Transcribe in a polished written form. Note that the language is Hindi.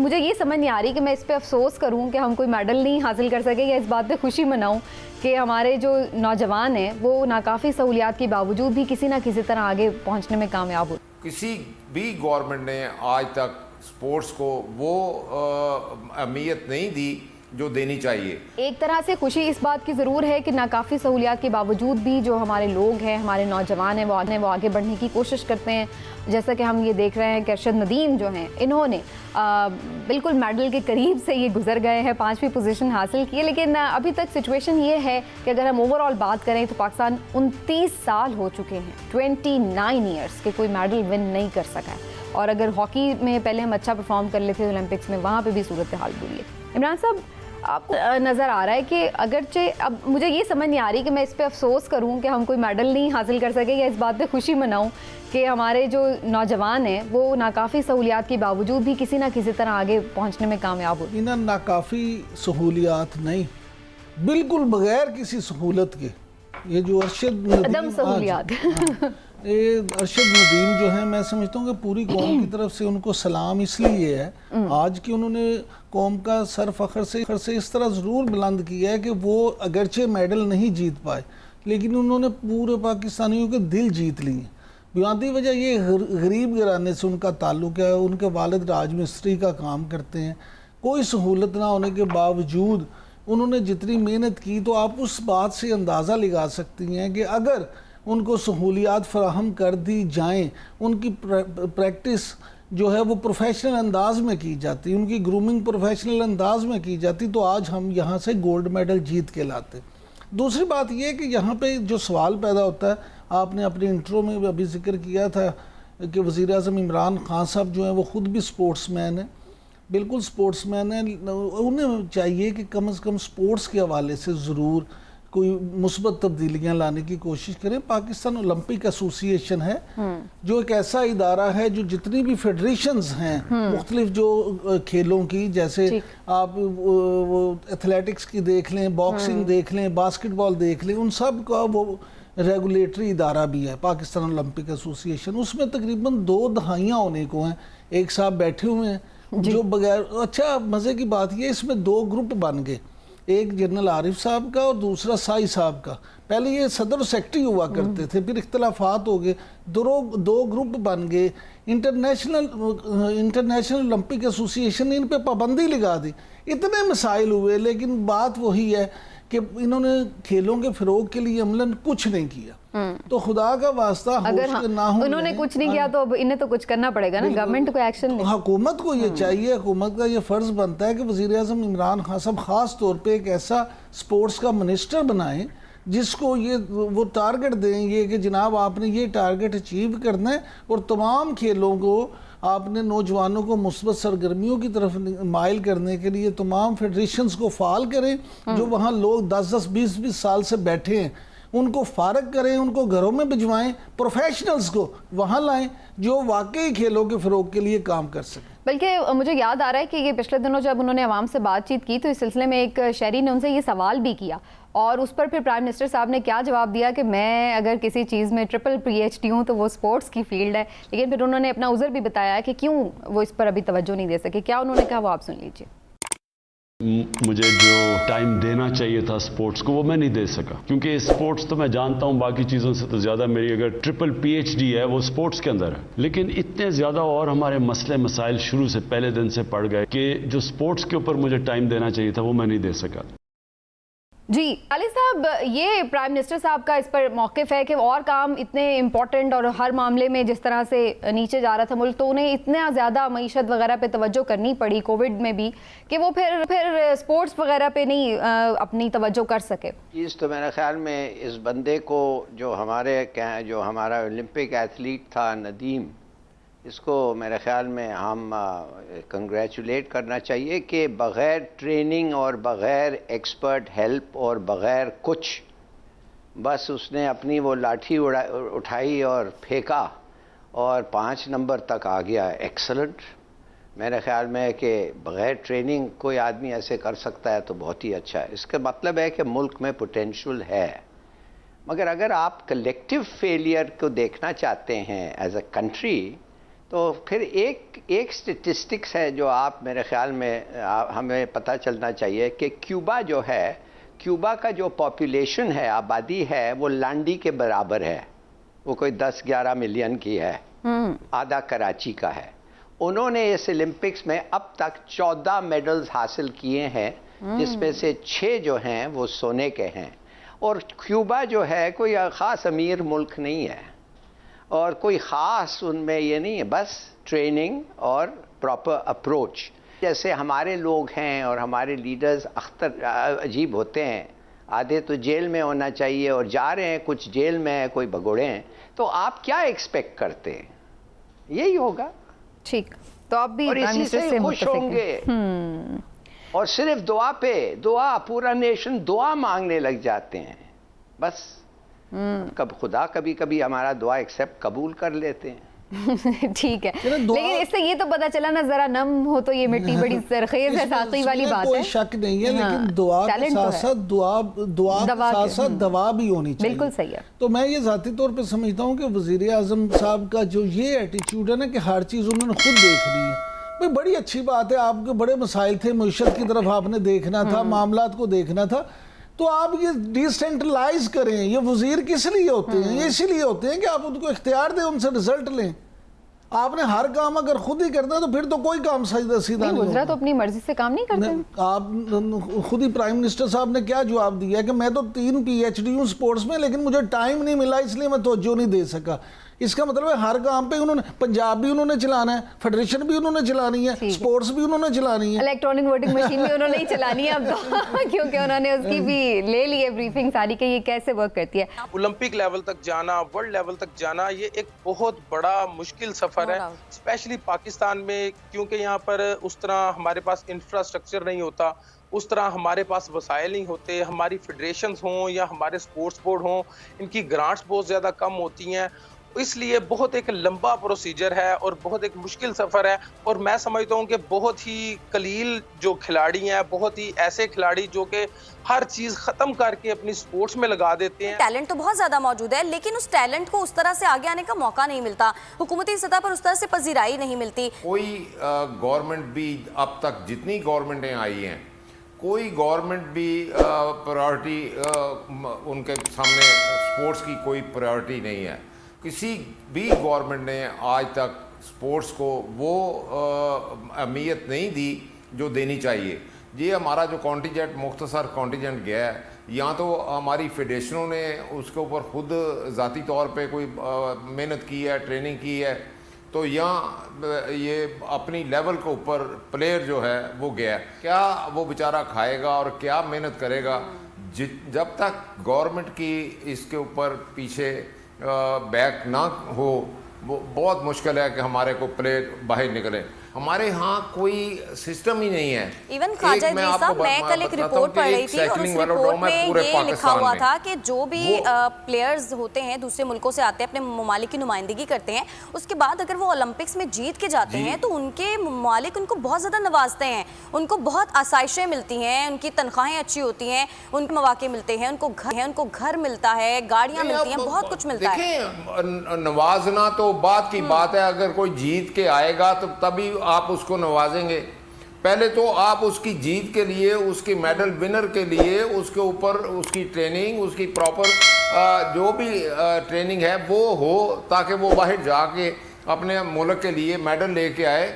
मुझे ये समझ नहीं आ रही कि मैं इस पे अफसोस करूं कि हम कोई मेडल नहीं हासिल कर सके या इस बात पे खुशी मनाऊं कि हमारे जो नौजवान हैं वो नाकाफ़ी सहूलियात के बावजूद भी किसी ना किसी तरह आगे पहुंचने में कामयाब हो। किसी भी गवर्नमेंट ने आज तक स्पोर्ट्स को वो अहमियत नहीं दी जो देनी चाहिए। एक तरह से खुशी इस बात की ज़रूर है कि नाकाफ़ी सहूलियात के बावजूद भी जो हमारे लोग हैं, हमारे नौजवान हैं, वो आगे बढ़ने की कोशिश करते हैं। जैसा कि हम ये देख रहे हैं कि अरशद नदीम जो हैं, इन्होंने बिल्कुल मेडल के करीब से ये गुजर गए हैं, 5वीं पोजीशन हासिल की है। लेकिन अभी तक सिचुएशन ये है कि अगर हम ओवरऑल बात करें तो पाकिस्तान 29 साल हो चुके हैं, 29 ईयर्स के कोई मेडल विन नहीं कर सका है। और अगर हॉकी में पहले हम अच्छा परफॉर्म कर लेते ओलंपिक्स में, वहाँ पर भी सूरत हाल बुरी है। इमरान साहब, आपको नज़र आ रहा है कि अगरचे अब मुझे ये समझ नहीं आ रही कि मैं इस पे अफसोस करूं कि हम कोई मेडल नहीं हासिल कर सके या इस बात पे खुशी मनाऊं कि हमारे जो नौजवान हैं वो नाकाफ़ी सहूलियात के बावजूद भी किसी ना किसी तरह आगे पहुंचने में कामयाब हो। इन्हें नाकाफ़ी सहूलियात नहीं, बिल्कुल बगैर किसी सहूलत के ये जो अरशद अदम सहूलियात ये अरशद नदीम जो है, मैं समझता हूँ कि पूरी कौम की तरफ से उनको सलाम इसलिए है आज कि उन्होंने कौम का सर फख्र से इस तरह ज़रूर बुलंद किया है कि वो अगरचे मेडल नहीं जीत पाए लेकिन उन्होंने पूरे पाकिस्तानियों के दिल जीत लिए। बुनियादी वजह ये गरीब घराने से उनका ताल्लुक़ है। उनके वालिद राजमिस्त्री का काम करते हैं। कोई सहूलत ना होने के बावजूद उन्होंने जितनी मेहनत की, तो आप उस बात से अंदाज़ा लगा सकती हैं कि अगर उनको सहूलियात फराहम कर दी जाएं, उनकी प्रैक्टिस जो है वो प्रोफेशनल अंदाज में की जाती, उनकी ग्रूमिंग प्रोफेशनल अंदाज में की जाती, तो आज हम यहाँ से गोल्ड मेडल जीत के लाते। दूसरी बात ये कि यहाँ पे जो सवाल पैदा होता है, आपने अपने इंट्रो में भी अभी जिक्र किया था कि वज़ीर आज़म इमरान खान साहब जो हैं वो ख़ुद भी स्पोर्ट्समैन हैं, बिल्कुल स्पोर्ट्समैन हैं। उन्हें चाहिए कि कम से कम स्पोर्ट्स के हवाले से ज़रूर कोई मुस्बत तब्दीलियाँ लाने की कोशिश करें। पाकिस्तान ओलंपिक एसोसिएशन है जो एक ऐसा इदारा है जो जितनी भी फेडरेशंस हैं मुख्तलिफ जो खेलों की, जैसे आप वो एथलेटिक्स की देख लें, बॉक्सिंग देख लें, बास्केटबॉल देख लें, उन सब का वो रेगुलेटरी इदारा भी है पाकिस्तान ओलंपिक एसोसिएशन। उसमें तकरीबन 2 दहाइयाँ होने को हैं। एक साहब बैठे हुए हैं जो बगैर, अच्छा मज़े की बात ये, इसमें 2 ग्रुप बन गए, एक जनरल आरिफ साहब का और दूसरा साई साहब का। पहले ये सदर और सेक्रेटरी हुआ करते थे, फिर इख्तलाफात हो गए, 2 ग्रुप बन गए। इंटरनेशनल ओलंपिक एसोसिएशन ने इन पे पाबंदी लगा दी। इतने मसाइल हुए, लेकिन बात वही है कि इन्होंने खेलों के फ़रोग के लिए अमलन कुछ नहीं किया। तो खुदा का वास्ता अगर ना हो, उन्होंने कुछ नहीं किया तो अब इन्हें तो कुछ करना पड़ेगा ना, गवर्नमेंट को एक्शन ले। हुकूमत को ये चाहिए, हुकूमत का ये फ़र्ज़ बनता है कि वज़ीर आज़म इमरान खान साहब ख़ास तौर पे एक ऐसा स्पोर्ट्स का मिनिस्टर बनाएं जिसको ये वो टारगेट दें, ये कि जनाब आपने ये टारगेट अचीव करना है और तमाम खेलों को आपने नौजवानों को मुस्बत सरगर्मियों की तरफ माइल करने के लिए तमाम फेडरेशंस को फ़ाल करें। जो वहाँ लोग 10-10, 20-20 साल से बैठे हैं उनको फारग करें, उनको घरों में भिजवाएं, प्रोफेशनल्स को वहाँ लाएं जो वाकई खेलों के फ़रोग के लिए काम कर सकें। बल्कि मुझे याद आ रहा है कि ये पिछले दिनों जब उन्होंने आवाम से बातचीत की तो इस सिलसिले में एक शहरी ने उनसे ये सवाल भी किया और उस पर फिर प्राइम मिनिस्टर साहब ने क्या जवाब दिया कि मैं अगर किसी चीज़ में ट्रिपल PhD हूँ तो वो स्पोर्ट्स की फील्ड है। लेकिन फिर उन्होंने अपना उज़र भी बताया कि क्यों वो इस पर अभी तवज्जो नहीं दे सके। क्या उन्होंने कहा वो आप सुन लीजिए। मुझे जो टाइम देना चाहिए था स्पोर्ट्स को वो मैं नहीं दे सका, क्योंकि स्पोर्ट्स तो मैं जानता हूँ बाकी चीज़ों से तो ज़्यादा मेरी अगर ट्रिपल PhD है वो स्पोर्ट्स के अंदर है। लेकिन इतने ज़्यादा और हमारे मसले मसाइल शुरू से पहले दिन से पड़ गए कि जो स्पोर्ट्स के ऊपर मुझे टाइम देना चाहिए था वो मैं नहीं दे सका। जी अली साहब, ये प्राइम मिनिस्टर साहब का इस पर मौक़िफ़ है कि और काम इतने इम्पोर्टेंट और हर मामले में जिस तरह से नीचे जा रहा था मुल्क, तो उन्हें इतना ज़्यादा मईशत वगैरह पे तवज्जो करनी पड़ी कोविड में भी कि वो फिर स्पोर्ट्स वगैरह पे नहीं अपनी तवज्जो कर सके। चीज़ तो मेरे ख्याल में इस बंदे को जो हमारा ओलंपिक एथलीट था नदीम, इसको मेरे ख्याल में हम कंग्रेचुलेट करना चाहिए कि बग़ैर ट्रेनिंग और बग़ैर एक्सपर्ट हेल्प और बग़ैर कुछ बस उसने अपनी वो लाठी उठाई और फेंका और 5 नंबर तक आ गया। एक्सलेंट। मेरे ख्याल में कि बग़ैर ट्रेनिंग कोई आदमी ऐसे कर सकता है तो बहुत ही अच्छा है। इसका मतलब है कि मुल्क में पोटेंशियल है, मगर अगर आप कलेक्टिव फेलियर को देखना चाहते हैं एज अ कंट्री तो फिर एक स्टेटिस्टिक्स है जो आप मेरे ख्याल में हमें पता चलना चाहिए कि क्यूबा जो है, क्यूबा का जो पॉपुलेशन है, आबादी है, वो लांडी के बराबर है। वो कोई 10-11 मिलियन की है, आधा कराची का है। उन्होंने इस ओलंपिक्स में अब तक 14 मेडल्स हासिल किए हैं, जिसमें से 6 जो हैं वो सोने के हैं। और क्यूबा जो है कोई ख़ास अमीर मुल्क नहीं है और कोई ख़ास उनमें ये नहीं है, बस ट्रेनिंग और प्रॉपर अप्रोच। जैसे हमारे लोग हैं और हमारे लीडर्स अख्तर अजीब होते हैं, आधे तो जेल में होना चाहिए और जा रहे हैं, कुछ जेल में है, कोई भगोड़े हैं। तो आप क्या एक्सपेक्ट करते हैं? यही होगा। ठीक, तो आप भी और इसी से खुश मुत्तफिक हैं। होंगे और सिर्फ दुआ पे दुआ, पूरा नेशन दुआ मांगने लग जाते हैं बस। कब खुदा कभी कभी हमारा दुआ एक्सेप्ट कबूल कर लेते हैं। ठीक है, दुआ- लेकिन इससे ये तो पता चला ना, जरा नम हो तो ये मिट्टी बड़ी सरखेज है, साकी वाली बात है। कोई शक नहीं है, हाँ, लेकिन दुआ के टैलेंट तो साथ है। साथ दुआ के दवा साथ के- साथ दवा भी होनी चाहिए। बिल्कुल सही है। तो मैं ये ज़ाती तौर पे समझता हूँ कि वज़ीर आज़म साहब का जो ये एटीट्यूड है ना कि हर चीज़ उन्होंने खुद देख ली है, भाई बड़ी अच्छी बात है। आपके बड़े मसाइल थे, मईशत की तरफ आपने देखना था, मामलात को देखना था, तो आप ये डिसेंट्रलाइज करें। ये वज़ीर किस लिए होते हैं? ये इसीलिए होते हैं कि आप उनको इख्तियार दें, उनसे रिजल्ट लें। आपने हर काम अगर खुद ही करना है तो फिर तो कोई काम सीधा नहीं, नहीं वज़रा होगा। तो अपनी मर्जी से काम नहीं करते हैं। आप खुद ही प्राइम मिनिस्टर साहब ने क्या जवाब दिया कि मैं तो 3 PhD हूँ स्पोर्ट्स में, लेकिन मुझे टाइम नहीं मिला इसलिए मैं तवज्जो नहीं दे सका। इसका मतलब है हर काम पे उन्होंने, पंजाब भी उन्होंने चलाना है, फेडरेशन भी उन्होंने चलानी है, स्पोर्ट्स भी उन्होंने चलानी है। इलेक्ट्रॉनिक वोटिंग मशीन भी उन्होंने ही चलानी है अब तो क्योंकि उन्होंने उसकी भी ले ली है ब्रीफिंग सारी कि ये कैसे वर्क करती है। ओलंपिक लेवल तक जाना, वर्ल्ड लेवल तक जाना, ये एक बहुत बड़ा मुश्किल सफर है, स्पेशली पाकिस्तान में, क्योंकि यहाँ पर उस तरह हमारे पास इंफ्रास्ट्रक्चर नहीं होता, उस तरह हमारे पास वसाइल नहीं होते। हमारी फेडरेशंस हों या हमारे स्पोर्ट्स बोर्ड हों, इनकी ग्रांट्स बहुत ज़्यादा कम होती हैं। इसलिए बहुत एक लंबा प्रोसीजर है और बहुत एक मुश्किल सफ़र है। और मैं समझता हूँ कि बहुत ही कलील जो खिलाड़ी हैं, बहुत ही ऐसे खिलाड़ी जो कि हर चीज़ ख़त्म करके अपनी स्पोर्ट्स में लगा देते हैं। टैलेंट तो बहुत ज़्यादा मौजूद है, लेकिन उस टैलेंट को उस तरह से आगे आने का मौका नहीं मिलता, हुकूमती सतह पर उस तरह से पजीराई नहीं मिलती। कोई गवर्नमेंट भी अब तक जितनी गवर्नमेंटें आई हैं, कोई गवर्नमेंट भी प्रायोरिटी उनके सामने स्पोर्ट्स की कोई प्रायोरिटी नहीं है। किसी भी गवर्नमेंट ने आज तक स्पोर्ट्स को वो अहमियत नहीं दी जो देनी चाहिए। ये हमारा जो कॉन्टीजेंट, मुख्तसर कॉन्टीजेंट गया है, या तो हमारी फेडरेशनों ने उसके ऊपर खुद ज़ाती तौर पे कोई मेहनत की है, ट्रेनिंग की है, तो यहाँ ये अपनी लेवल के ऊपर प्लेयर जो है वो गया। क्या वो बेचारा खाएगा और क्या मेहनत करेगा? जब तक गवर्नमेंट की इसके ऊपर पीछे बैक ना हो, वो बहुत मुश्किल है कि हमारे को प्लेयर बाहर निकले। हमारे यहाँ कोई सिस्टम ही नहीं है। इवन ख्वाजा इदरीस साहब, मैं कल एक रिपोर्ट पढ़ रही थी और उस रिपोर्ट में ये लिखा हुआ था कि जो भी प्लेयर्स होते हैं दूसरे मुल्कों से आते हैं, अपने ममालिक की नुमाइंदगी करते हैं, उसके बाद अगर वो ओलंपिक्स में जीत के जाते हैं तो उनके ममालिक उनको बहुत ज़्यादा नवाजते हैं, उनको बहुत आसाइशें मिलती हैं, उनकी तनख्वाहें अच्छी होती हैं, उनके मौके मिलते हैं, उनको घर मिलता है, गाड़ियाँ मिलती हैं, बहुत कुछ मिलता है। देखिए, नवाजना तो बात की बात है। अगर कोई जीत के आएगा तो तभी आप उसको नवाजेंगे। पहले तो आप उसकी जीत के लिए, उसकी मेडल विनर के लिए, उसके ऊपर उसकी ट्रेनिंग, उसकी प्रॉपर जो भी ट्रेनिंग है वो हो, ताकि वो बाहर जाके अपने मुल्क के लिए मेडल लेके आए।